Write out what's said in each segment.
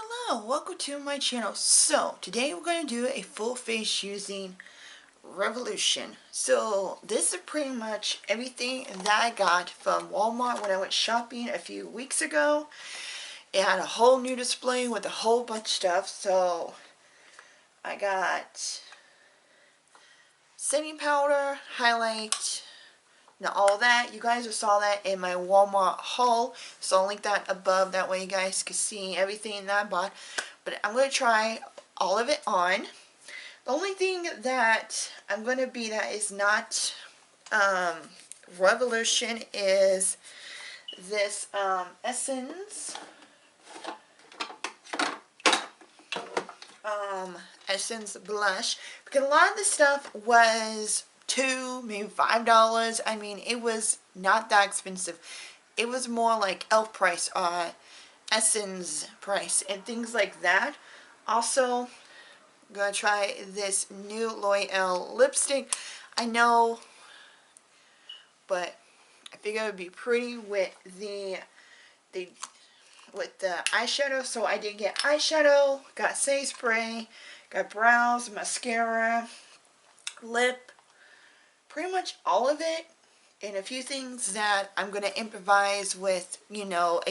Hello, welcome to my channel. So today we're going to do a full face using Revolution. So this is pretty much everything that I got from Walmart when I went shopping a few weeks ago. It had a whole new display with a whole bunch of stuff. So I got setting powder, highlight, now all that, you guys saw that in my Walmart haul, so I'll link that above, that way you guys can see everything that I bought. But I'm going to try all of it on. The only thing that I'm going to be that is not Revolution is this Essence blush, because a lot of the stuff was $2, maybe $5. I mean, it was not that expensive. It was more like elf price, Essence price, and things like that. Also, I'm gonna try this new Loreal lipstick. I know, but I figure it would be pretty with the eyeshadow. So I did get eyeshadow, got say spray, got brows, mascara, lip, pretty much all of it, and a few things that I'm going to improvise with, you know,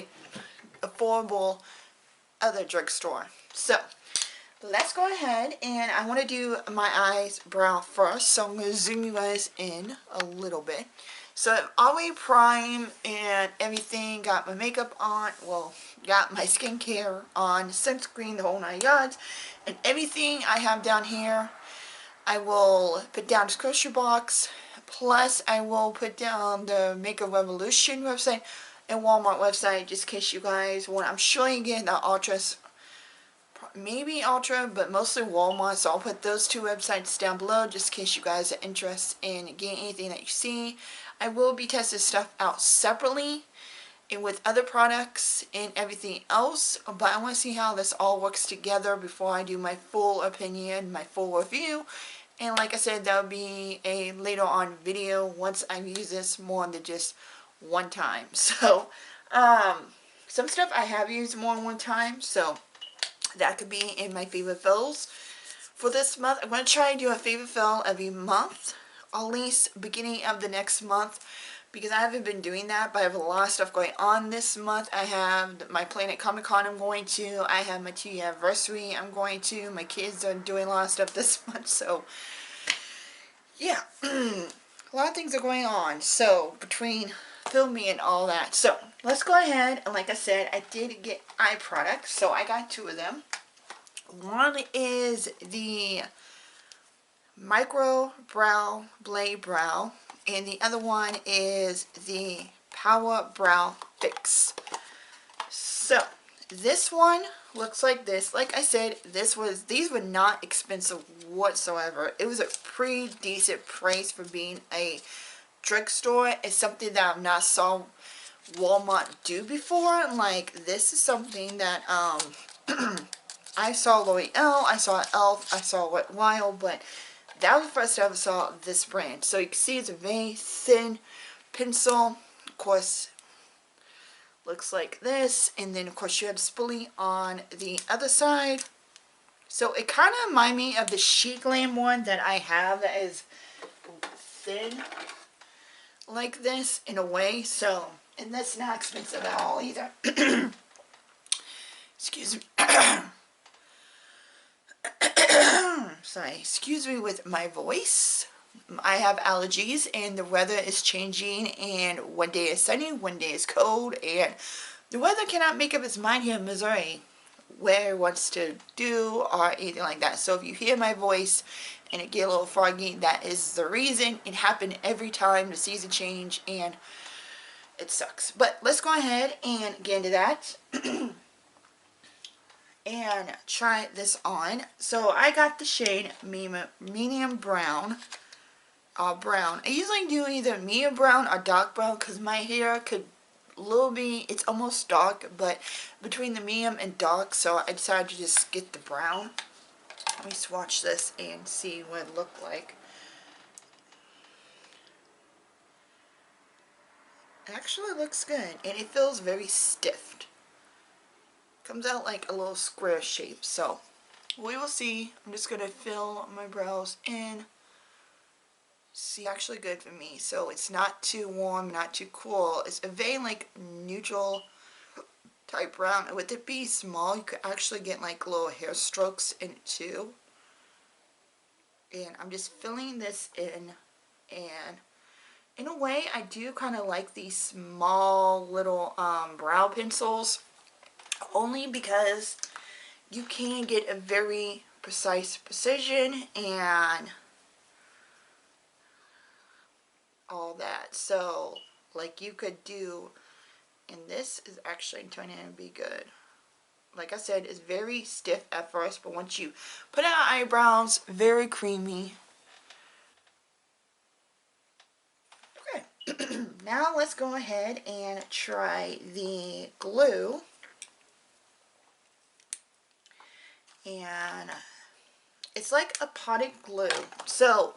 affordable other drugstore. So let's go ahead, and I want to do my eyes brow first, so I'm going to zoom you guys in a little bit. So I've already primed and everything, got my makeup on, well, got my skincare on, sunscreen, the whole 9 yards, and everything I have down here I will put down the description box, plus I will put down the Makeup Revolution website and Walmart website, just in case you guys want. I'm sure you get the Ultras, maybe Ultra, but mostly Walmart, so I'll put those two websites down below just in case you guys are interested in getting anything that you see. I will be testing stuff out separately and with other products and everything else, but I want to see how this all works together before I do my full opinion, my full review. And like I said, that will be a later on video once I've used this more than just one time. So some stuff I have used more than one time, so that could be in my favorite fills for this month. I'm going to try to do a favorite fill every month, at least beginning of the next month, because I haven't been doing that, but I have a lot of stuff going on this month. I have my Planet Comic Con I'm going to, I have my 2-year anniversary I'm going to, my kids are doing a lot of stuff this month, so yeah, a lot of things are going on, so between filming and all that. So let's go ahead, and like I said, I did get eye products, so I got 2 of them. One is the Micro Brow Blade Brow, and the other one is the Power Brow Fix. So this one looks like this. Like I said, these were not expensive whatsoever. It was a pretty decent price for being a drugstore. It's something that I've not saw Walmart do before. Like, this is something that I saw L'Oreal, I saw Elf, I saw Wet Wild, but that was the first time I saw this brand. So you can see it's a very thin pencil. Of course, looks like this. And then, of course, you have the spoolie on the other side. So it kind of reminds me of the Chic Glam one that I have that is thin like this in a way. So, and that's not expensive at all either. Excuse me. Sorry, excuse me with my voice. I have allergies, and the weather is changing, and one day is sunny, one day is cold, and the weather cannot make up its mind here in Missouri where it wants to do or anything like that. So if you hear my voice and it get a little foggy, that is the reason. It happened every time the season change, and it sucks. But let's go ahead and get into that. And try this on. So I got the shade medium brown. I usually do either medium brown or dark brown because my hair could it's almost dark, but between the medium and dark, so I decided to just get the brown. Let me swatch this and see what it looked like. It actually looks good, and it feels very stiff. Comes out like a little square shape. So we will see. I'm just going to fill my brows in. See, actually good for me. So it's not too warm, not too cool. It's a very like neutral type brown. And with it being small, you could actually get like little hair strokes in it too. And I'm just filling this in, and in a way I do kind of like these small little brow pencils, only because you can get a very precise precision and all that. So like you could do, and this is actually turning out to be good. Like I said, it's very stiff at first, but once you put out eyebrows, very creamy. Okay, now let's go ahead and try the glue. And it's like a potted glue. So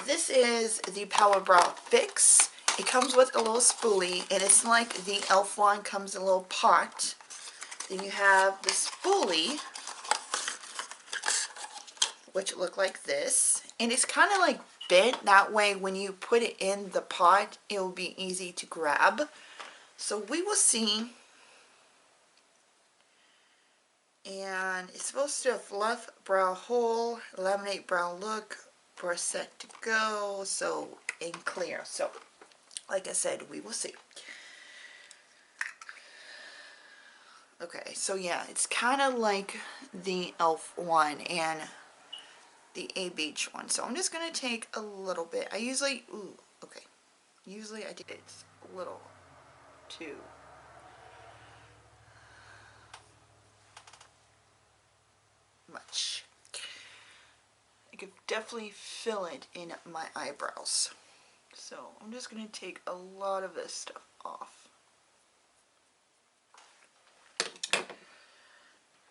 this is the Power Brow Fix. It comes with a little spoolie, and it's like the e.l.f. one comes in a little pot. Then you have the spoolie, which look like this, and it's kind of like bent that way. When you put it in the pot, it will be easy to grab. So we will see. And it's supposed to fluff brow hole, laminate brow look, brush set to go, so in clear. So like I said, we will see. Okay, so yeah, it's kind of like the e.l.f. one and the A Beach one. So I'm just gonna take a little bit. I usually, usually I do, it's a little too much. I could definitely fill it in my eyebrows. So I'm just going to take a lot of this stuff off.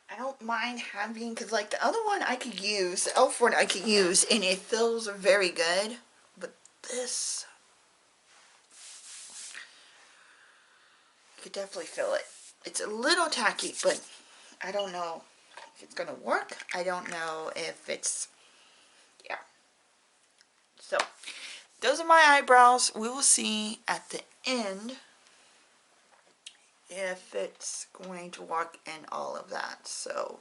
I don't mind having, because like the other one I could use, the e.l.f. one I could use, and it feels very good. But this, you could definitely feel it. It's a little tacky, but I don't know if it's going to work. I don't know if it's, yeah. So those are my eyebrows. We will see at the end if it's going to work and all of that. So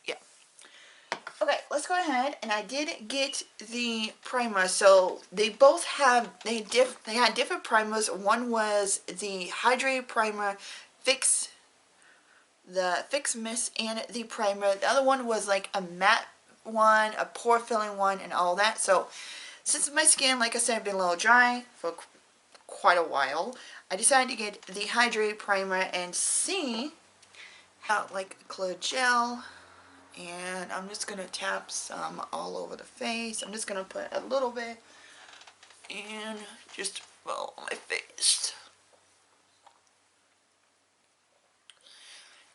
yeah. Okay, let's go ahead, and I did get the primer. So they both have, they had different primers. One was the hydrate primer, the Fix Mist, and the primer. The other one was like a matte one, a pore filling one, and all that. So since my skin, like I said, been a little dry for quite a while, I decided to get the hydrate primer and see how, like clear gel. And I'm just going to tap some all over the face. I'm just going to put a little bit and just roll on my face.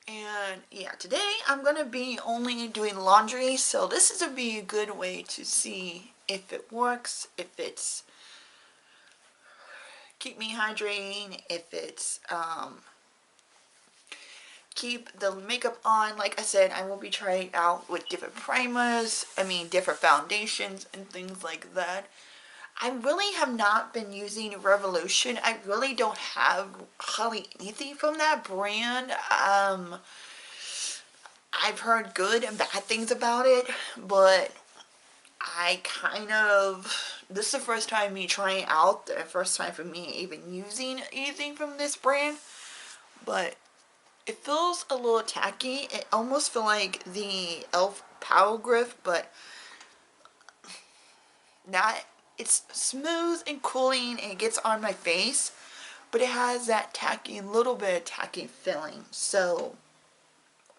And yeah, today I'm going to be only doing laundry, so this is be a good way to see if it works, if it's keep me hydrating, if it's keep the makeup on. Like I said, I will be trying out with different primers, different foundations and things like that. I really have not been using Revolution. I really don't have hardly anything from that brand. I've heard good and bad things about it, but I this is the first time me trying out, the first time for me even using anything from this brand, but it feels a little tacky. It almost feels like the e.l.f. Power Grip, but not. It's smooth and cooling, and it gets on my face, but it has that tacky, little bit of tacky feeling. So,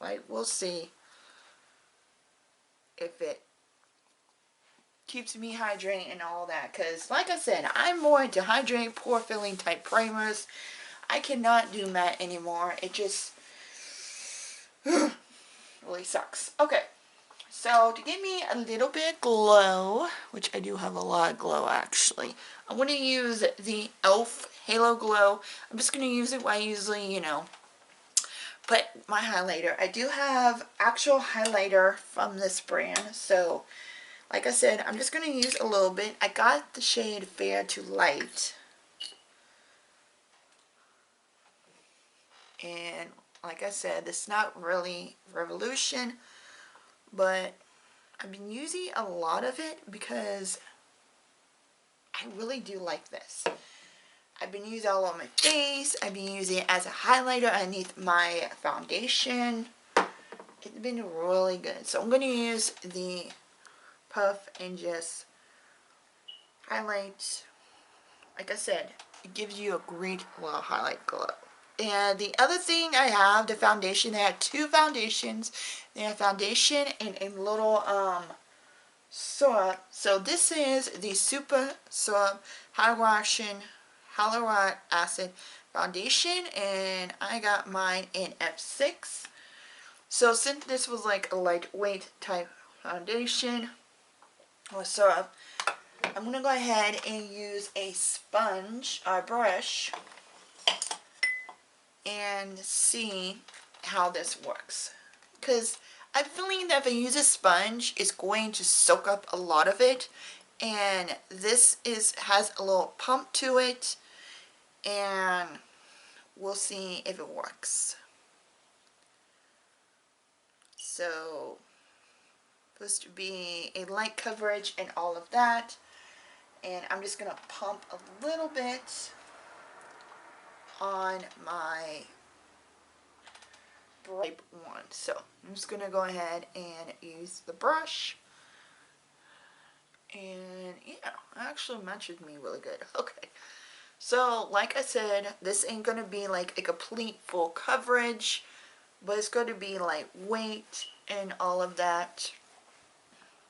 like, we'll see if it keeps me hydrating and all that. Because, like I said, I'm more into hydrating, pore filling type primers. I cannot do matte anymore. It just really sucks. Okay, So to give me a little bit of glow, which I do have a lot of glow actually, I'm going to use the e.l.f. Halo Glow. I'm just going to use it while I usually, you know, put my highlighter. I do have actual highlighter from this brand, so like I said, I'm just going to use a little bit. I got the shade Fair to Light. And like I said, it's not really Revolution, but I've been using a lot of it because I really do like this. I've been using it all on my face. I've been using it as a highlighter underneath my foundation. It's been really good. So I'm going to use the puff and just highlight. Like I said, it gives you a great little highlight glow. And the other thing I have, the foundation, they have two foundations. They have foundation and a little syrup. So this is the Super Syrup Hydration Hyaluronic Acid Foundation, and I got mine in F6. So since this was like a lightweight type foundation or syrup, I'm going to go ahead and use a sponge or brush and see how this works. Because I'm feeling that if I use a sponge, it's going to soak up a lot of it. And this has a little pump to it. And we'll see if it works. So, supposed to be a light coverage and all of that. And I'm just going to pump a little bit on my type 1. So I'm just going to go ahead and use the brush. And yeah, it actually matches me really good. Okay. So like I said, this ain't going to be like a complete full coverage, but it's going to be lightweight and all of that.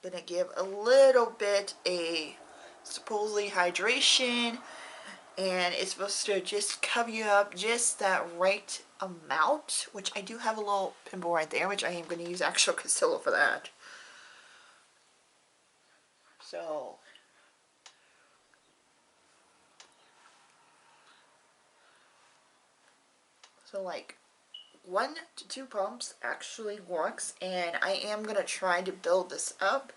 Going to give a little bit a supposedly hydration, and it's supposed to just cover you up just that right amount, which I do have a little pimple right there, which I am going to use actual concealer for that. So like 1 to 2 pumps actually works, and I am going to try to build this up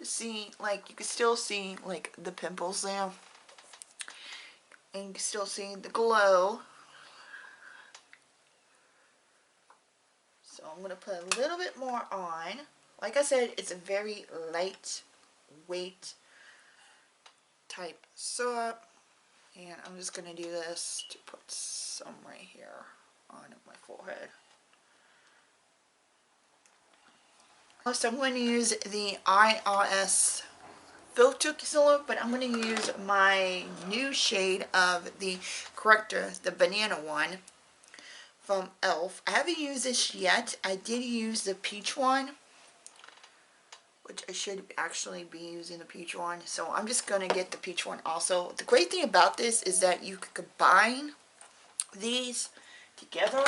to see, like, you can still see like the pimples there, and you can still see the glow. So I'm going to put a little bit more on. Like I said, it's a very lightweight type syrup, and I'm just going to do this to put some right here on my forehead. So I'm going to use the IRS filter concealer, but I'm going to use my new shade of the corrector, the banana one from e.l.f. I haven't used this yet. I did use the peach one, which I should actually be using the peach one. So I'm just going to get the peach one also. The great thing about this is that you can combine these together.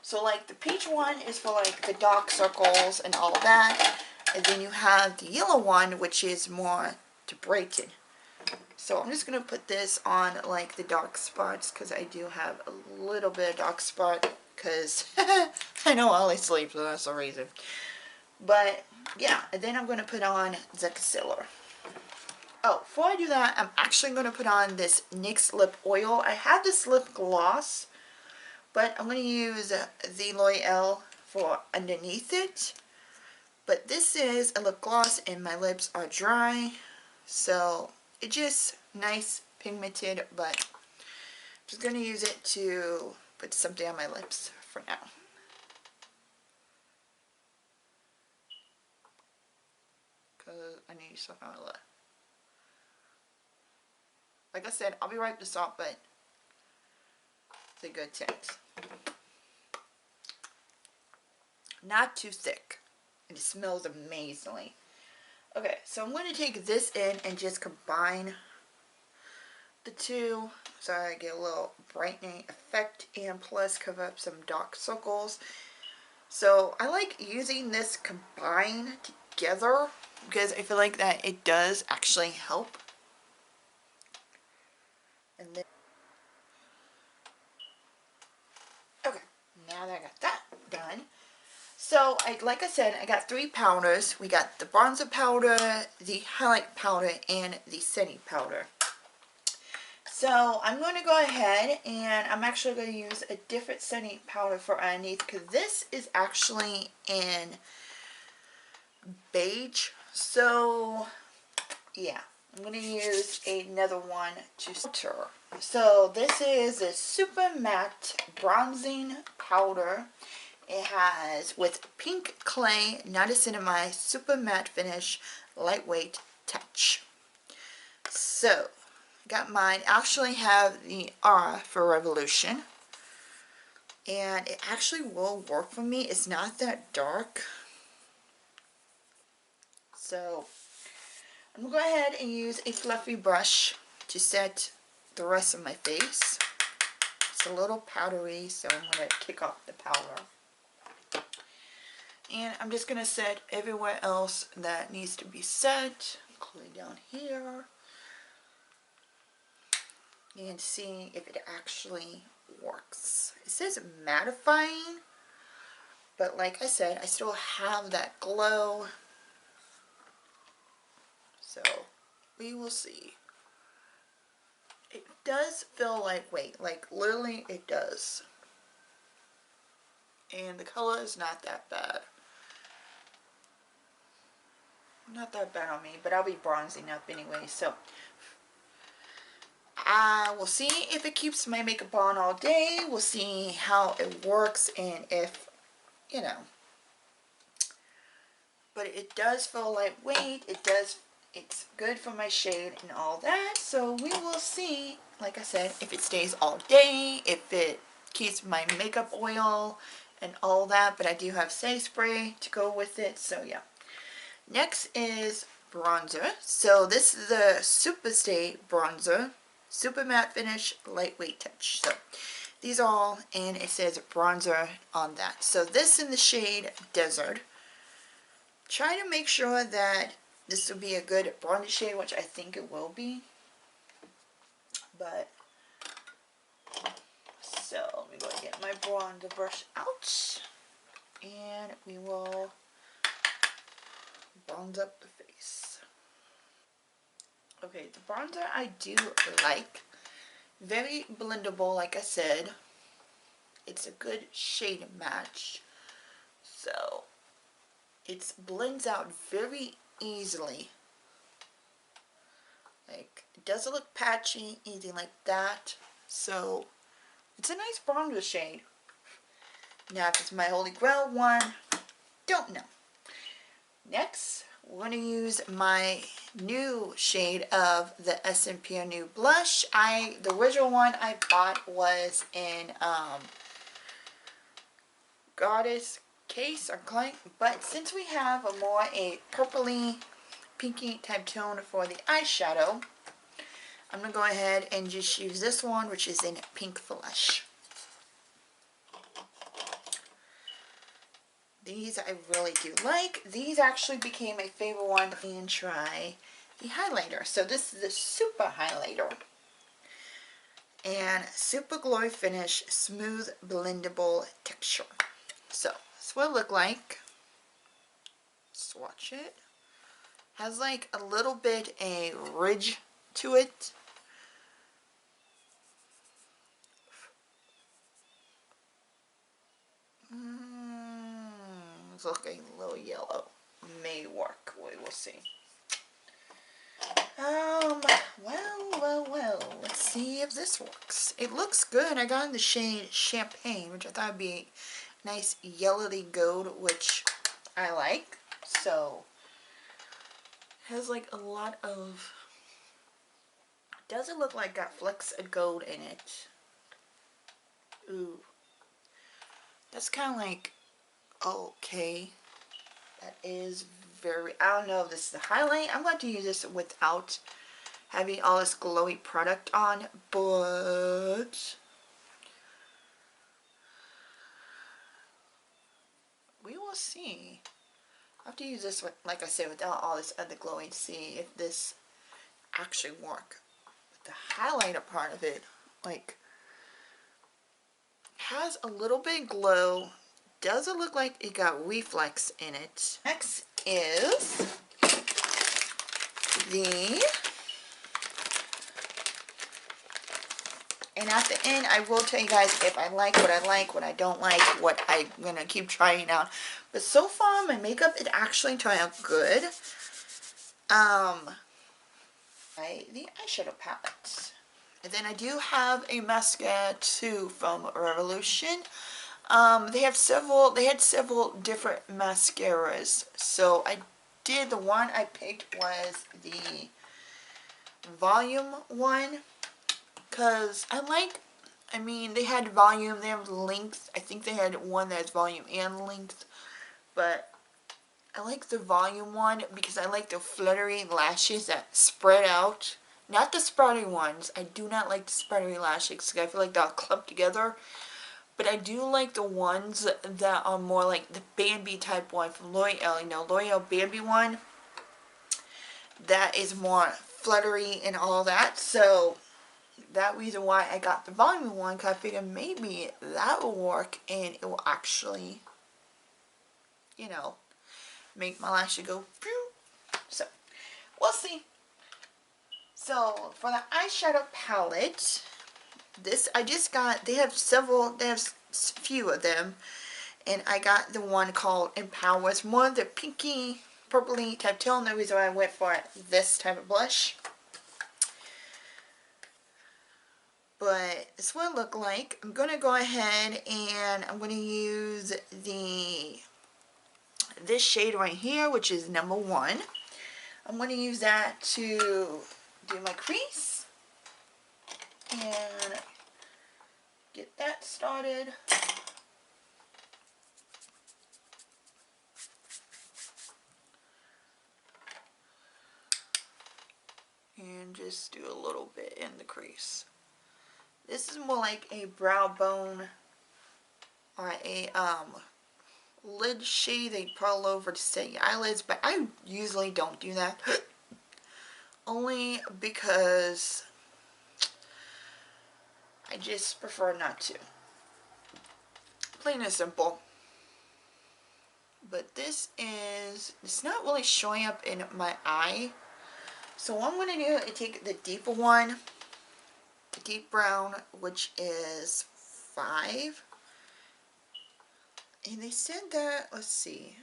So like the peach one is for like the dark circles and all of that. And then you have the yellow one, which is more to brighten. So I'm just going to put this on like the dark spots, because I do have a little bit of dark spot, because I know Ollie sleeps, so that's the reason. But yeah, and then I'm going to put on the concealer. Oh, before I do that, I'm actually going to put on this NYX lip oil. I have this lip gloss, but I'm going to use the L'Oreal for underneath it. But this is a lip gloss and my lips are dry, so it's just nice pigmented, but I'm just going to use it to put something on my lips for now. Because I need something on my lip. Like I said, I'll be right with the salt, but it's a good tint. Not too thick. And it smells amazingly. Okay, so I'm going to take this in and just combine the two so I get a little brightening effect, and plus cover up some dark circles. So I like using this combined together because I feel like that it does actually help. And then, okay, now that I got that done. So like I said, I got 3 powders. We got the bronzer powder, the highlight powder, and the setting powder. So I'm going to go ahead and I'm actually going to use a different setting powder for underneath because this is actually in beige. So yeah, I'm going to use another one to filter. So this is a super matte bronzing powder. It has with pink clay, niacinamide, super matte finish, lightweight touch. So got mine. Actually have the R for Revolution, and it actually will work for me. It's not that dark, so I'm gonna go ahead and use a fluffy brush to set the rest of my face. It's a little powdery, so I'm gonna kick off the powder, and I'm just gonna set everywhere else that needs to be set, including down here, and see if it actually works. It says mattifying, but like I said, I still have that glow. So we will see. It does feel lightweight, like literally it does. And the color is not that bad. Not that bad on me, but I'll be bronzing up anyway, so I will see if it keeps my makeup on all day. We'll see how it works and if, you know. But it does feel lightweight. It's good for my shade and all that. So we will see, like I said, if it stays all day, if it keeps my makeup oil and all that. But I do have setting spray to go with it. So yeah. Next is bronzer. So this is the Super Stay bronzer. Super matte finish, lightweight touch. So these all, and it says bronzer on that. So this in the shade Desert. Try to make sure that this will be a good bronzer shade, which I think it will be. But, so let me go and get my bronzer brush out. And we will bronze up the face. Okay, the bronzer I do like. Very blendable, like I said. It's a good shade match. So, it blends out very easily. Like, it doesn't look patchy, anything like that. So, it's a nice bronzer shade. Now, if it's my Holy Grail one, don't know. Next, we're going to use my new shade of the S&P Nude Blush. The original one I bought was in Goddess Case or Clank, but since we have a purpley pinky type tone for the eyeshadow, I'm going to go ahead and just use this one, which is in Pink Flesh. These I really do like. These actually became a favorite one. And try the highlighter. So this is the Super Highlighter. And Super Glowy Finish, Smooth Blendable Texture. So that's what it looked like. Swatch it. Has like a little bit a ridge to it. It's looking a little yellow. May work. We will see. Well. Let's see if this works. It looks good. I got in the shade Champagne, which I thought would be a nice yellowy gold, which I like. So, has like a lot of, doesn't look like got flecks of gold in it. Ooh. That's kind of like, okay. That is very, I don't know if this is the highlight. I'm going to use this without having all this glowy product on, but... we'll see. I have to use this one, like I said, without all this other glowing to see if this actually work. But the highlighter part of it, like, has a little bit glow. Doesn't look like it got reflex in it. Next is the, and at the end I will tell you guys if I like, what I don't like, what I'm gonna keep trying out. But so far my makeup is actually turning out good. The eyeshadow palette. And then I do have a mascara too from Revolution. They had several different mascaras. So the one I picked was the volume one. Cause I mean, they had volume, they have length. I think they had one that has volume and length. But I like the volume one because I like the fluttery lashes that spread out. Not the sprouty ones. I do not like the sprouty lashes because I feel like they'll clump together. But I do like the ones that are more like the Bambi type one from L'Oreal. You know, L'Oreal Bambi one. That is more fluttery and all that. So that reason why I got the volume one, because I figured maybe that will work and it will actually, you know, make my lashes go phew. So we'll see. So for the eyeshadow palette, this I just got, they have few of them, and I got the one called Empower. It's more of the pinky purpley type tone. The reason why I went for this type of blush. But this is what it looked like. I'm going to go ahead and I'm going to use this shade right here, which is number 1. I'm going to use that to do my crease and get that started. And just do a little bit in the crease. This is more like a brow bone or a lid shade they pearl over to set your eyelids, but I usually don't do that. Only because I just prefer not to. Plain and simple. But it's not really showing up in my eye. So what I'm going to do is take the deeper one, the deep brown, which is 5. And they said that, let's see.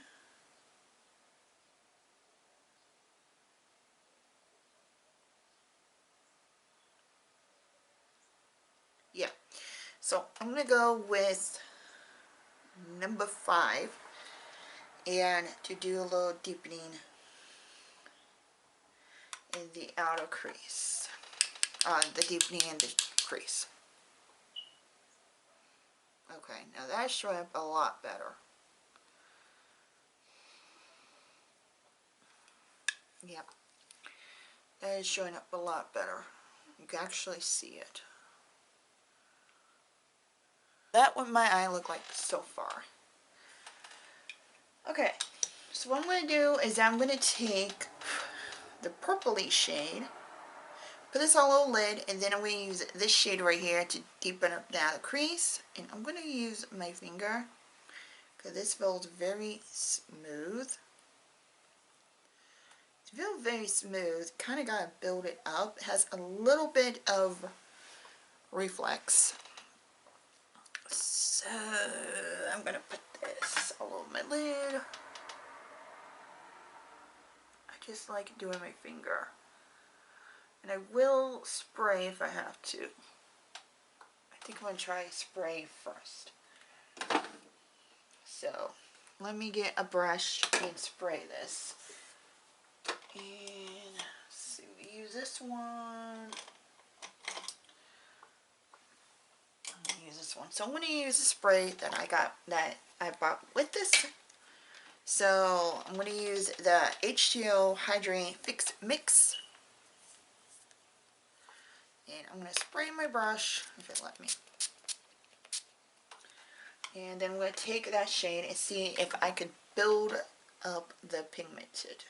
Yeah. So I'm going to go with number 5 and to do a little deepening in the outer crease. The deepening in the crease. Okay, now that's showing up a lot better. Yep. That is showing up a lot better. You can actually see it. That's what my eye look like so far. Okay, so what I'm going to do is I'm going to take the purpley shade, put this on a little lid, and then I'm going to use this shade right here to deepen up down the crease. And I'm going to use my finger because this feels very smooth. It feels very smooth. Kind of got to build it up. It has a little bit of reflex. So I'm going to put this all over my lid. I just like doing my finger. And I will spray if I have to. I think I'm going to try spray first. So let me get a brush and spray this. And let's see, we use this one. So I'm going to use the spray that I bought with this. So I'm going to use the H2O Hydrate Fix Mix. And I'm going to spray my brush, if it let me. And then I'm going to take that shade and see if I can build up the pigmented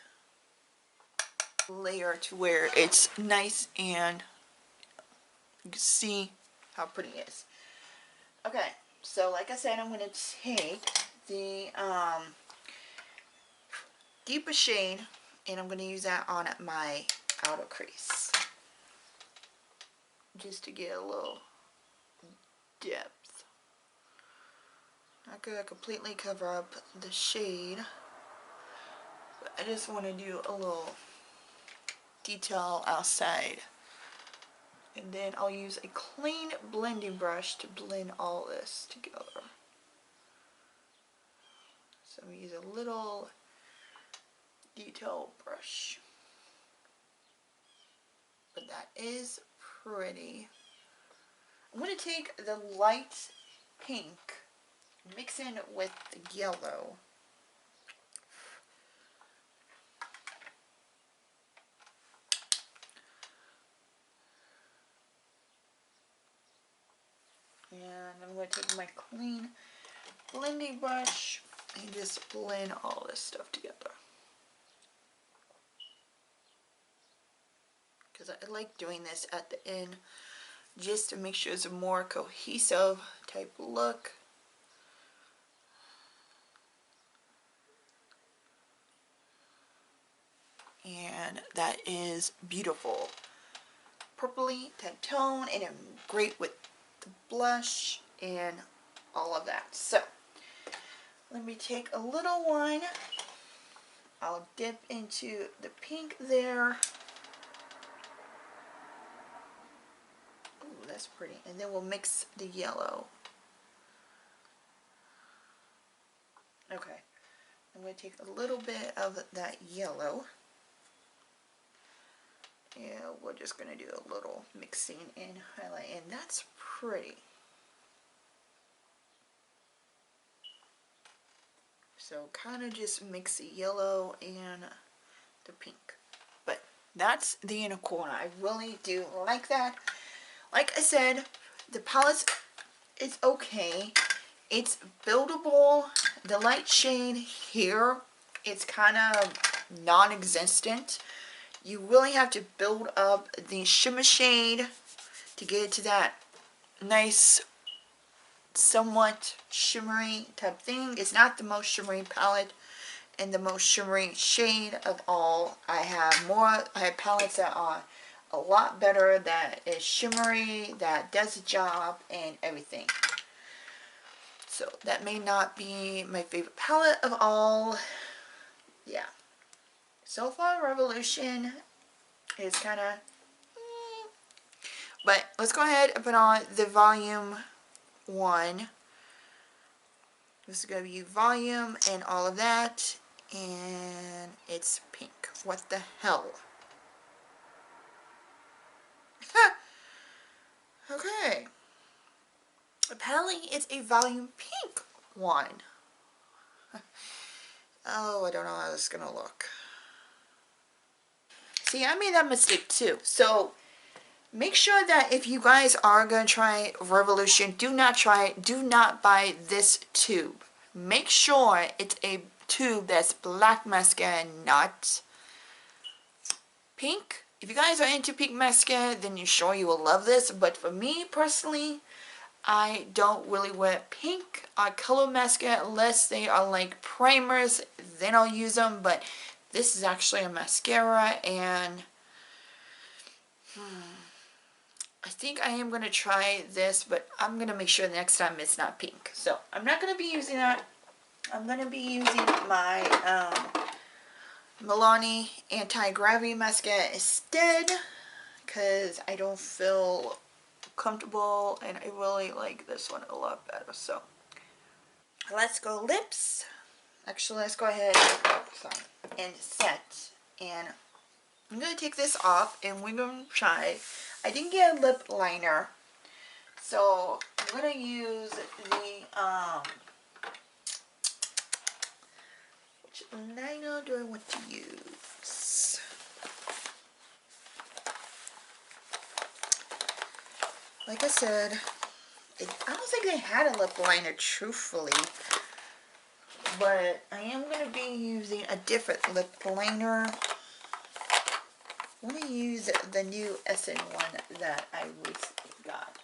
layer to where it's nice and you can see how pretty it is. Okay, so like I said, I'm going to take the deeper shade and I'm going to use that on my outer crease just to get a little depth. Not going to completely cover up the shade, but I just want to do a little detail outside. And then I'll use a clean blending brush to blend all this together. So I'm going to use a little detail brush. But that is pretty. I'm going to take the light pink, mix in with the yellow. And I'm going to take my clean blending brush and just blend all this stuff together. Because I like doing this at the end just to make sure it's a more cohesive type look. And that is beautiful. Purpley type tone, and great with the blush and all of that. So let me take a little one. I'll dip into the pink there. Ooh, that's pretty. And then we'll mix the yellow. Okay. I'm going to take a little bit of that yellow. Yeah, we're just going to do a little mixing and highlight. And that's pretty. So kind of just mix the yellow and the pink. But that's the inner corner. I really do like that. Like I said, the palette is okay. It's buildable. The light shade here, it's kind of non-existent. You really have to build up the shimmer shade to get to that nice, somewhat shimmery type thing. It's not the most shimmery palette and the most shimmery shade of all. I have palettes that are a lot better, that is shimmery, that does the job and everything. So that may not be my favorite palette of all. Yeah. So far Revolution is kind of but let's go ahead and put on the volume 1. This is going to be volume and all of that. And it's pink. What the hell? Okay. Apparently it's a volume pink one. Oh, I don't know how this is going to look. See, I made that mistake too. So make sure that if you guys are going to try Revolution, do not buy this tube. Make sure it's a tube that's black mascara and not pink. If you guys are into pink mascara, then you will love this. But for me personally, I don't really wear pink color mascara unless they are like primers. Then I'll use them. But this is actually a mascara, and I think I am going to try this, but I'm going to make sure next time it's not pink. So I'm not going to be using that. I'm going to be using my Milani Anti-Gravity Mascara instead, because I don't feel comfortable, and I really like this one a lot better. So let's go lips. Actually, let's go ahead and set. And I'm going to take this off, and we're going to try. I didn't get a lip liner, so I'm going to use the, which liner do I want to use? Like I said, I don't think they had a lip liner, truthfully. But I am going to be using a different lip liner. I'm going to use the new Essence one that I recently got.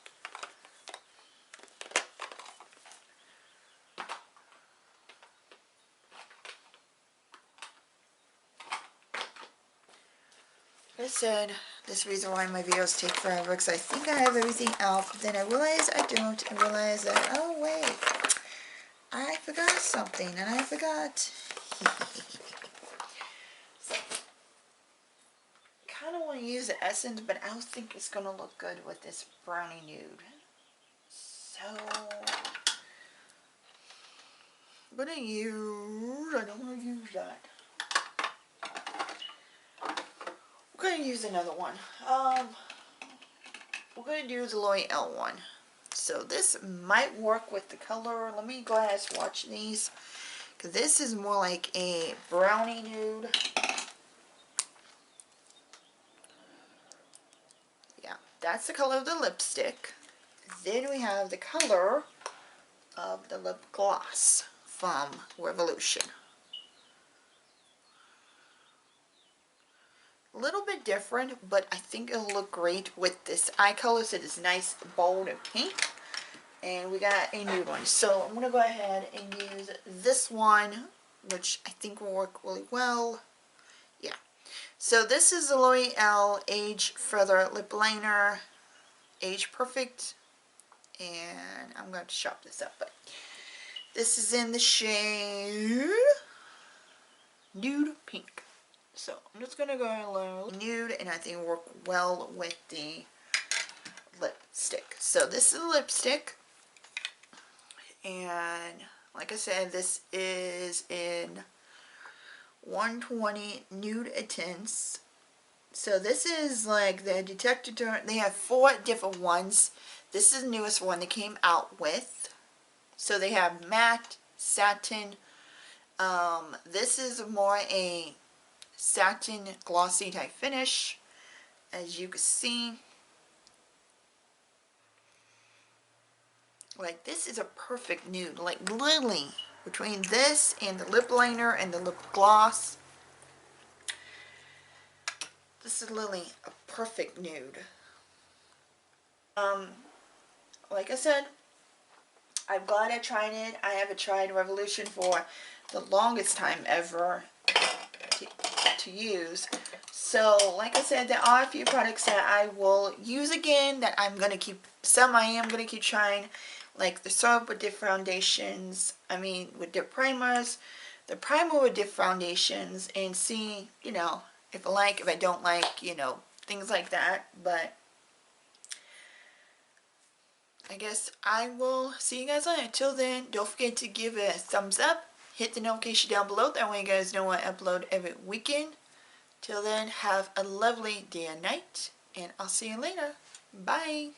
Like I said, this reason why my videos take forever, because I think I have everything out, but then I realize I don't, and realize that, oh wait, I forgot something, and I forgot. So, kind of want to use the Essence, but I don't think it's going to look good with this brownie nude. So, I'm going to use, I don't want to use that. We're going to use another one. We're going to do the L'Oreal one. So this might work with the color. Let me go ahead and swatch these. Because this is more like a brownie nude. Yeah, that's the color of the lipstick. Then we have the color of the lip gloss from Revolution. A little bit different, but I think it'll look great with this eye color. So it's nice, bold, and pink. And we got a nude one. So I'm going to go ahead and use this one, which I think will work really well. Yeah. So this is the L'Oreal Age Further Lip Liner. Age Perfect. And I'm going to shop this up. But this is in the shade Nude Pink. So I'm just going to go a nude, and I think it'll work well with the lipstick. So this is the lipstick, and like I said, this is in 120 Nude Intense. So this is like the detector turn. They have 4 different ones. This is the newest one they came out with. So they have matte, satin. This is more a satin glossy type finish, as you can see. Like, this is a perfect nude, like literally between this and the lip liner and the lip gloss, this is literally a perfect nude. Like I said, I'm glad I tried it. I haven't tried Revolution for the longest time ever to use. So like I said, there are a few products that I will use again, that I'm going to keep, some I am going to keep trying, like the soap with dip foundations, with dip primers, the primer with dip foundations, and see, if I like, if I don't like, things like that. But I guess I will see you guys later. Until then, don't forget to give it a thumbs up, hit the notification down below, that way you guys know I upload every weekend. Till then, have a lovely day and night, and I'll see you later. Bye.